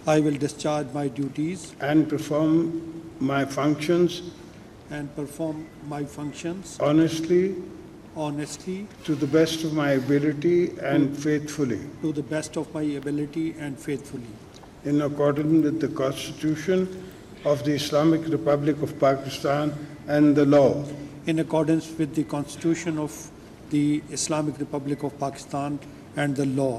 I will discharge my duties and perform my functions honestly, to the best of my ability and faithfully, in accordance with the Constitution of the Islamic Republic of Pakistan and the law. in accordance with the Constitution of the Islamic Republic of Pakistan and the law.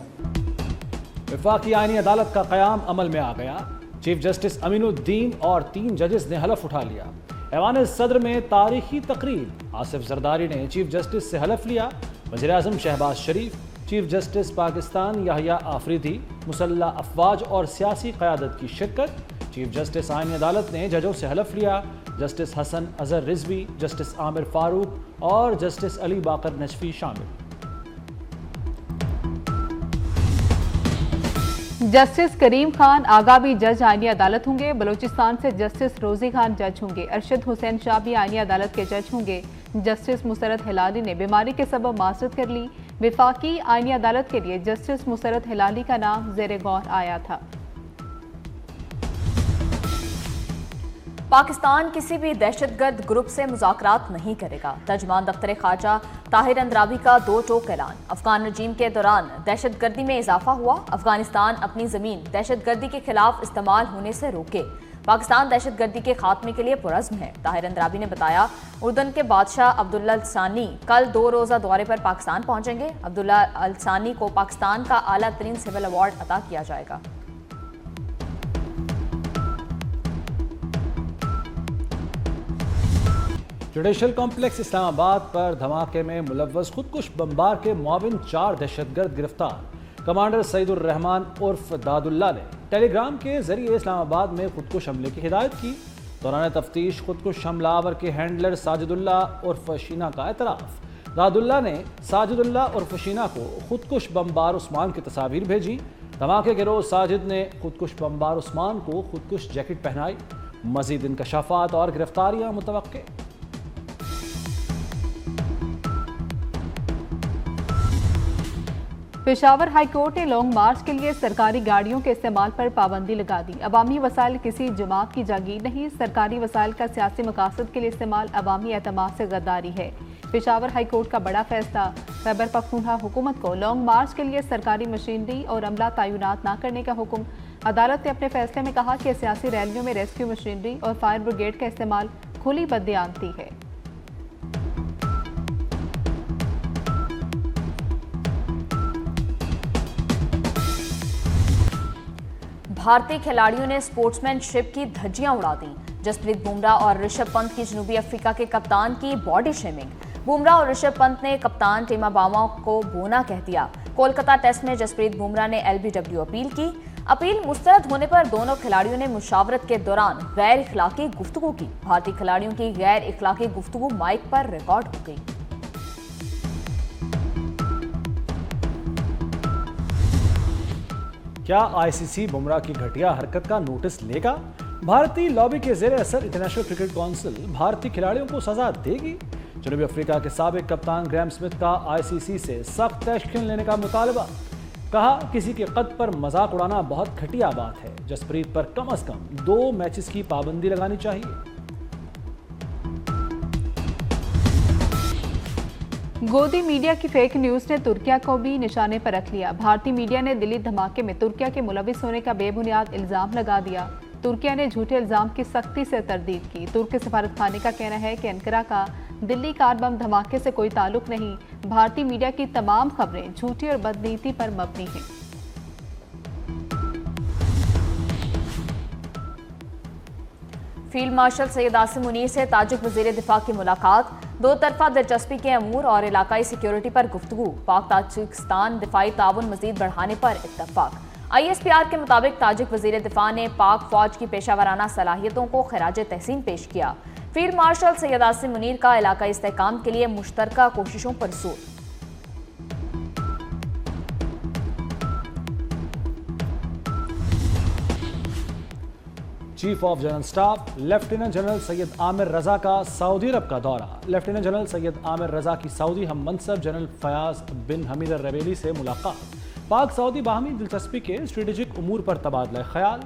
वफाकी आईनी अदालत का क़याम अमल में आ गया। Chief justice Aminuddin और 3 जजेस ने हलफ उठा लिया। ऐवान सदर में तारीखी तकरीर, आसिफ जरदारी ने चीफ जस्टिस से हलफ लिया। वज़ीर आज़म शहबाज शरीफ, चीफ जस्टिस पाकिस्तान याहिया आफरीदी, मुसल्ला अफवाज और सियासी क़यादत की शिरकत। चीफ जस्टिस आईनी अदालत ने जजों से हलफ लिया। जस्टिस हसन अजहर रिजवी, जस्टिस आमिर फारूक और जस्टिस अली बाकर नजफी शामिल। जस्टिस करीम खान आगामी जज आईनी अदालत होंगे। बलूचिस्तान से जस्टिस रोजी खान जज होंगे। अरशद हुसैन शाह भी आईनी अदालत के जज होंगे। जस्टिस मुसरत हिलाली ने बीमारी के सबब माजरत कर ली। विफाकी आईनी अदालत के लिए जस्टिस मुसरत हिलाली का नाम ज़ेरे गौर आया था। पाकिस्तान किसी भी दहशतगर्द ग्रुप से मुज़ाकरात नहीं करेगा। तर्जुमान दफ्तर खारजा ताहिर अंद्राबी का 2 टोक ऐलान। अफगान रजीम के दौरान दहशतगर्दी में इजाफा हुआ। अफगानिस्तान अपनी ज़मीन दहशतगर्दी के खिलाफ इस्तेमाल होने से रोके। पाकिस्तान दहशतगर्दी के खात्मे के लिए पुरज़्म है। ताहिर अंद्राबी ने बताया, उर्दन के बादशाह अब्दुल्ला अल सानी कल 2 रोज़ा दौरे पर पाकिस्तान पहुंचेंगे। अब्दुल्ला अल सानी को पाकिस्तान का आला तरीन सिविल अवार्ड अता किया जाएगा। जुडिशल कॉम्प्लेक्स इस्लामाबाद पर धमाके में मुलव्वस खुदकुश बमबार के मुआविन 4 दहशतगर्द गिरफ्तार। कमांडर सईदुर रहमान उर्फ दादुल्ला ने टेलीग्राम के जरिए इस्लामाबाद में खुदकुश हमले की हिदायत की। दौरान तफ्तीश खुदकुश हमलावर के हैंडलर साजिदुल्ला उर्फ शीना का एतराफ़। दादुल्ला ने साजिदुल्ला उर्फ शीना को खुदकुश बमबार उस्मान की तस्वीर भेजी। धमाके के रोज़ साजिद ने खुदकुश बमबार उस्मान को खुदकुश जैकेट पहनाई। मज़ीद इंकशाफात और गिरफ्तारियाँ मुतवक्के। पेशावर हाई कोर्ट ने लॉन्ग मार्च के लिए सरकारी गाड़ियों के इस्तेमाल पर पाबंदी लगा दी। अवामी वसाइल किसी जमात की जागीर नहीं। सरकारी वसाइल का सियासी मकासद के लिए इस्तेमाल अवामी एतमाद से गद्दारी है। पेशावर हाई कोर्ट का बड़ा फैसला। खैबर पख्तूनख्वा हुकूमत को लॉन्ग मार्च के लिए सरकारी मशीनरी और अमला तैनात न करने का हुक्म। अदालत ने अपने फैसले में कहा कि सियासी रैलियों में रेस्क्यू मशीनरी और फायर ब्रिगेड का इस्तेमाल खुली बददियानती है। भारतीय खिलाड़ियों ने स्पोर्ट्समैनशिप की धज्जियां उड़ा दी। जसप्रीत बुमराह और ऋषभ पंत की जनूबी अफ्रीका के कप्तान की बॉडी शेमिंग। बुमराह और ऋषभ पंत ने कप्तान टीमा बावा को बोना कह दिया। कोलकाता टेस्ट में जसप्रीत बुमराह ने LBW अपील की। अपील मुस्तरद होने पर दोनों खिलाड़ियों ने मुशावरत के दौरान गैर इखलाकी गुफ्तगू की। भारतीय खिलाड़ियों की गैर इखलाकी गुफ्तगू माइक पर रिकॉर्ड हो गई। क्या ICC बुमराह की घटिया हरकत का नोटिस लेगा? भारतीय लॉबी के जेर असर इंटरनेशनल क्रिकेट काउंसिल भारतीय खिलाड़ियों को सजा देगी। जनूबी अफ्रीका के साबिक कप्तान ग्रैम स्मिथ का ICC से सख्त एक्शन लेने का मुतालबा। कहा, किसी के कद पर मजाक उड़ाना बहुत घटिया बात है। जसप्रीत पर कम से कम 2 मैचेस की पाबंदी लगानी चाहिए। गोदी मीडिया की फेक न्यूज़ ने तुर्किया को भी निशाने पर रख लिया। भारतीय मीडिया ने दिल्ली धमाके में तुर्किया के मुलविस होने का बेबुनियाद इल्ज़ाम लगा दिया। तुर्किया ने झूठे इल्ज़ाम की सख्ती से तरदीद की। तुर्की सफारतखाने का कहना है कि अंकारा का दिल्ली कार बम धमाके से कोई ताल्लुक नहीं। भारतीय मीडिया की तमाम खबरें झूठी और बदनीति पर मबनी हैं। फील्ड मार्शल सैयद आसिम मुनीर से ताजिक वज़ीर दिफा की मुलाकात। 2 तरफा दिलचस्पी के अमूर और इलाकाई सिक्योरिटी पर गुफ्तगू। पाक ताजिकिस्तान दिफाई ताउन मजीद बढ़ाने पर इत्तफाक। ISPR के मुताबिक ताजिक वज़ीर दिफा ने पाक फौज की पेशावराना सलाहियतों को खराज तहसीन पेश किया। फील्ड मार्शल सैयद आसिम मुनीर का इलाकाई इस्तेहकाम के लिए मुश्तरका कोशिशों पर जोर। Chief of general staff lieutenant general Syed Amir Raza का सऊदी अरब का दौरा। लेफ्टिनेंट जनरल सैयद आमिर रजा की सऊदी हम मनसब general Fayyaz bin Hamid al Ruwaili से मुलाकात। पाक सऊदी बाहमी दिलचस्पी के स्ट्रेटेजिक उमूर पर तबादला ख्याल।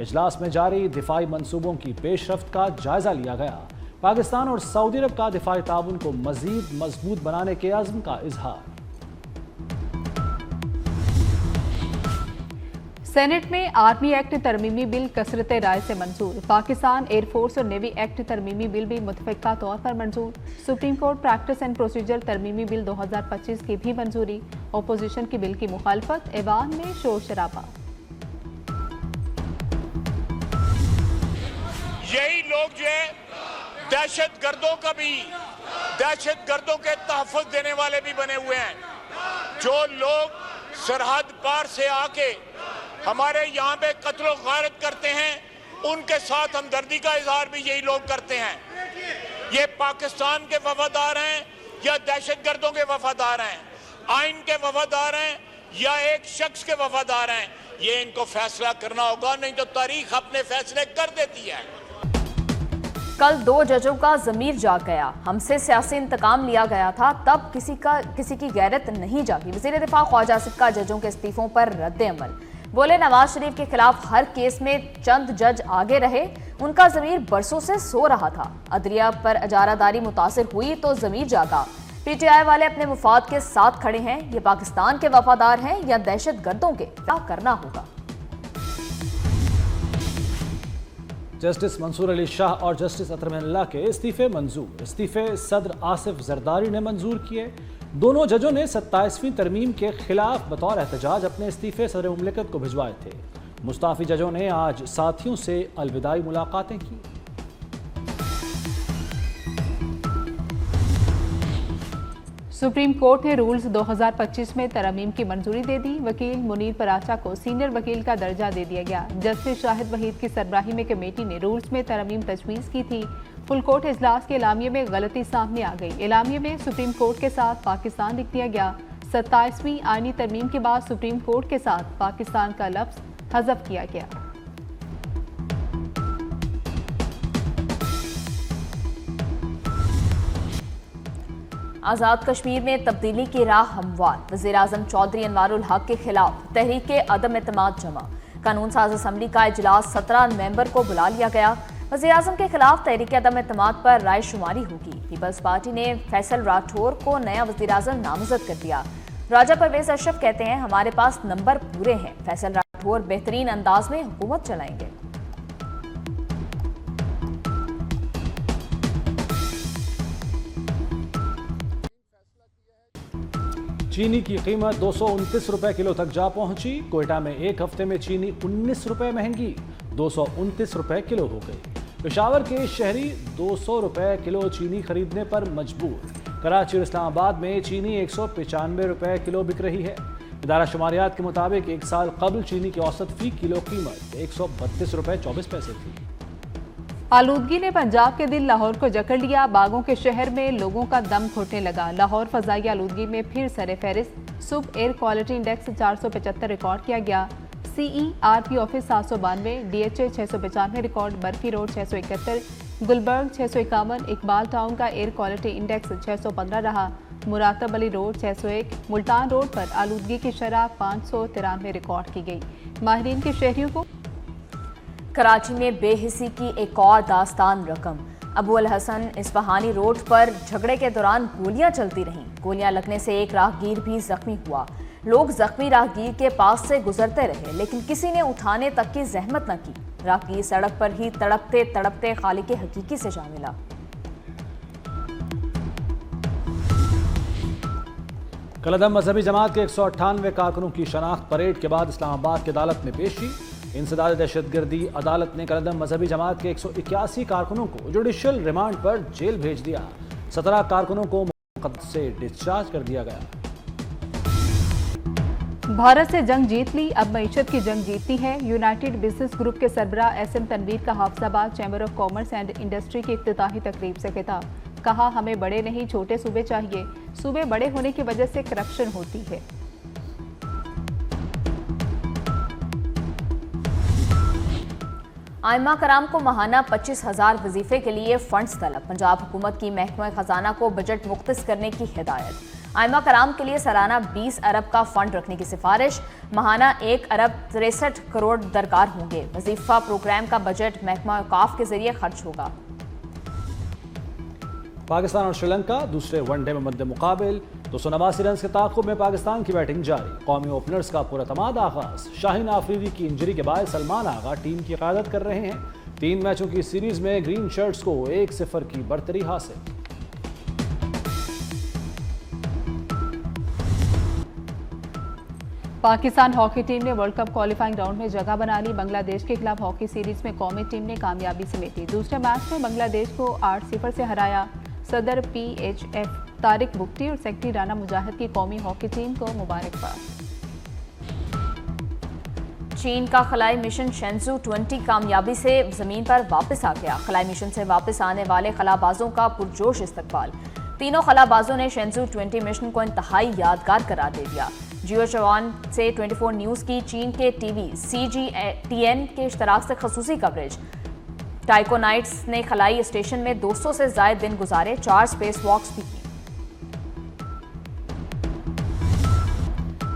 इजलास में जारी दिफाई मंसूबों की पेशरफ्त का जायजा लिया गया। पाकिस्तान और सऊदी अरब का दिफाई ताउन को मजीद मजबूत बनाने के अज़्म का इजहार। सेनेट में आर्मी एक्ट तरमीमी बिल कसरत राय से मंजूर। पाकिस्तान एयरफोर्स और नेवी एक्ट तरमीमी बिल भी मुतफ़िक़ा तौर पर मंजूर। Supreme court practice and procedure तरमीमी बिल 2025 की भी मंजूरी। अपोजिशन की बिल की मुखालफत, ऐवान में शोर शराबा। यही लोग जो है दहशतगर्दों का भी, दहशतगर्दों के तहफ़्फ़ुज़ देने वाले भी बने हुए हैं। जो लोग सरहद पार से आके हमारे यहाँ पे कत्लो गारत करते हैं, उनके साथ हमदर्दी का इजहार भी यही लोग करते हैं। ये पाकिस्तान के वफादार हैं या दहशतगर्दों के वफादार हैं, आइन के वफादार हैं या एक शख्स के वफादार हैं, ये इनको फैसला करना होगा, नहीं तो तारीख अपने फैसले कर देती है। कल 2 जजों का ज़मीर जाग गया। हमसे सियासी इंतकाम लिया गया था, तब किसी की गैरत नहीं जागी। वज़ीर दिफा ख्वाजा आसिफ का जजों के इस्तीफों पर रद्द अमल। बोले, नवाज शरीफ के खिलाफ हर केस में चंद जज आगे रहे, उनका ज़मीर बरसों से सो रहा था। अदलिया पर अजारादारी मुतासिर हुई तो ज़मीर जागा। PTI वाले अपने मुफाद के साथ खड़े हैं। ये पाकिस्तान के वफादार हैं या दहशत गर्दों के? क्या करना होगा? जस्टिस मंसूर अली शाह और जस्टिस अतर मिनल्लाह के इस्तीफे मंजूर। इस्तीफे सदर आसिफ जरदारी ने मंजूर किए। दोनों जजों ने 27वीं तरमीम के खिलाफ बतौर एहतजाज अपने इस्तीफे सदर मुमलिकत को भिजवाए थे। मुस्ताफी जजों ने आज साथियों से अलविदाई मुलाकातें की। सुप्रीम कोर्ट ने रूल्स 2025 में तरमीम की मंजूरी दे दी। वकील मुनीर पराचा को सीनियर वकील का दर्जा दे दिया गया। जस्टिस शाहिद वहीद की सरबराही में कमेटी ने रूल्स में तरमीम तजवीज़ की थी। फुल कोर्ट इजलास के एलामिये में गलती सामने आ गई। एलामिये में सुप्रीम कोर्ट के साथ पाकिस्तान लिख दिया गया। 27वीं आईनी तरमीम के बाद सुप्रीम कोर्ट के साथ पाकिस्तान का लफ्ज़ हज़फ किया गया। आज़ाद कश्मीर में तब्दीली की राह हमवार। वज़ीर-ए-आज़म चौधरी अनवारुल हक के खिलाफ तहरीक अदम एतमाद जमा। कानून साज असम्बली का इजलास 17 नवंबर को बुला लिया गया। वज़ीर-ए-आज़म के खिलाफ तहरीक अदम एतमाद पर राय शुमारी होगी। पीपल्स पार्टी ने फैसल राठौर को नया वज़ीर-ए-आज़म नामज़द कर दिया। राजा परवेज अशरफ कहते हैं, हमारे पास नंबर पूरे हैं। फैसल राठौर बेहतरीन अंदाज में हुकूमत चलाएंगे। चीनी की कीमत 229 रुपए किलो तक जा पहुंची। कोयटा में एक हफ्ते में चीनी 19 रुपए महंगी 229 रुपए किलो हो गई। पेशावर के शहरी 200 रुपए किलो चीनी खरीदने पर मजबूर। कराची और इस्लामाबाद में चीनी 195 रुपए किलो बिक रही है। इदारा शुमारियात के मुताबिक एक साल कबल चीनी की औसत फी किलो कीमत 132 रुपए 24 पैसे थी। आलूदगी ने पंजाब के दिल लाहौर को जकड़ लिया। बागों के शहर में लोगों का दम घुटने लगा। लाहौर फजाई आलूदगी में फिर सरे फहरिस्त। सुबह एयर क्वालिटी इंडेक्स 475 रिकॉर्ड किया गया। CERP ऑफिस 792, DHA 695 रिकॉर्ड, बर्फी रोड 671, गुलबर्ग 651, इकबाल टाउन का एयर क्वालिटी इंडेक्स 615 रहा। मुरातब अली रोड 601, मुल्तान रोड पर आलूदगी की शरह 593 रिकॉर्ड की गई। माहिरीन के शहरियों को कराची में बेहिसी की एक और दास्तान रकम। अबू अल हसन इस्फहानी रोड पर झगड़े के दौरान गोलियां चलती रहीं। गोलियां लगने से एक राहगीर भी जख्मी हुआ। लोग जख्मी राहगीर के पास से गुजरते रहे, लेकिन किसी ने उठाने तक की जहमत न की। राहगीर सड़क पर ही तड़पते तड़पते खालिक हकीकी से जा मिला। कलअदम मजहबी जमात के 198 कारकुनों की शनाख्त परेड के बाद इस्लामाबाद की अदालत में पेशी। इंसदाद दहशतगर्दी अदालत ने कलअदम मजहबी जमात के 181 कारकुनों को जुडिशल रिमांड पर जेल भेज दिया। 17 कारकुनों को मुकद्दर से डिस्चार्ज कर दिया गया। भारत से जंग जीत ली, अब मईशत की जंग जीतनी है। यूनाइटेड बिजनेस ग्रुप के सरबराह SM तनवीर का Hafizabad chamber of commerce and industry की इफ्तिताही तकरीब से खिताब। कहा, हमें बड़े नहीं छोटे सूबे चाहिए। सूबे बड़े होने की वजह से करप्शन होती है। आइमा कराम को माहाना 25,000 वजीफे के लिए फंड्स तलब। पंजाब हुकूमत की महकमा खजाना को बजट मुख्तस करने की हिदायत। आइमा कराम के लिए सालाना 20 अरब का फंड रखने की सिफारिश, माहाना 1 अरब 63 करोड़ दरकार होंगे। वजीफा प्रोग्राम का बजट महकमा औकाफ के जरिए खर्च होगा। पाकिस्तान और श्रीलंका दूसरे वनडे में मद्दे मुकाबिल 289 रन के ताक़ुब में पाकिस्तान की बैटिंग जारी। कौमी ओपनर्स का पुरतमाद आगाज। शाहीन आफरीदी की इंजरी के बाद सलमान आगा टीम की क़यादत कर रहे हैं। 3 मैचों की सीरीज में ग्रीन शर्ट्स को 1-0 की बढ़तरी हासिल। पाकिस्तान हॉकी टीम ने वर्ल्ड कप क्वालिफाइंग राउंड में जगह बना ली। बांग्लादेश के खिलाफ हॉकी सीरीज में कौमी टीम ने कामयाबी समेटी। दूसरे मैच में बांग्लादेश को 8-0 से हराया। सदर PHF तारिक बुख्ती और सेक्रेटरी राना मुजाहिद की कौमी हॉकी टीम को मुबारकबाद। चीन का खलाई मिशन शेंजू 20 कामयाबी से जमीन पर वापस आ गया। खलाई मिशन से वापस आने वाले खलाबाजों का पुरजोश इस्तकबाल। तीनों खलाबाजों ने शेंजू 20 मिशन को इंतहाई यादगार करार दे दिया। जियो चवान से 24 न्यूज़ की चीन के टीवी CGTN के इश्तराक से खसूसी कवरेज। टाइकोनाइट्स ने खलाई स्टेशन में 200 से ज़ायद दिन गुजारे, 4 स्पेस वॉक्स भी की।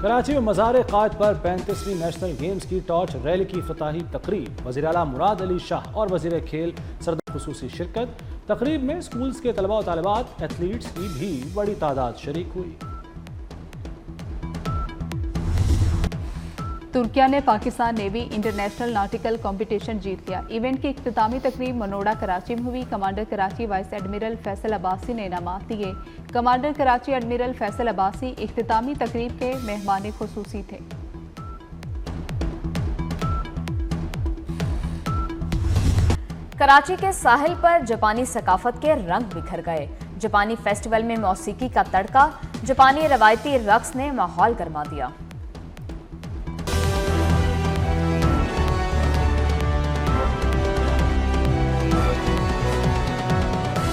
कराची में मज़ार क़ायद पर 35वीं नेशनल गेम्स की टॉर्च रैली की इफ्तिताही तकरीब। वज़ीर आला मुराद अली शाह और वज़ीर खेल सरदार खुसूसी शिरकत। तकरीब में स्कूल्स के तलबा और तालिबात, एथलीट्स की भी बड़ी तादाद शरीक हुई। तुर्किया ने Pakistan navy international nautical competition जीत लिया। इवेंट की इख्तितामी तकरीब मनोड़ा कराची में हुई। Commander Karachi vice admiral Faisal Abbasi ने इनामात दिए। कमांडर कराची एडमिरल फैसल अब्बासी इख्तितामी तकरीब के मेहमान खुसूसी थे। कराची के साहिल पर जापानी सकाफत के रंग बिखर गए। जापानी फेस्टिवल में मौसीकी का तड़का, जापानी रवायती रक्स ने माहौल गरमा दिया।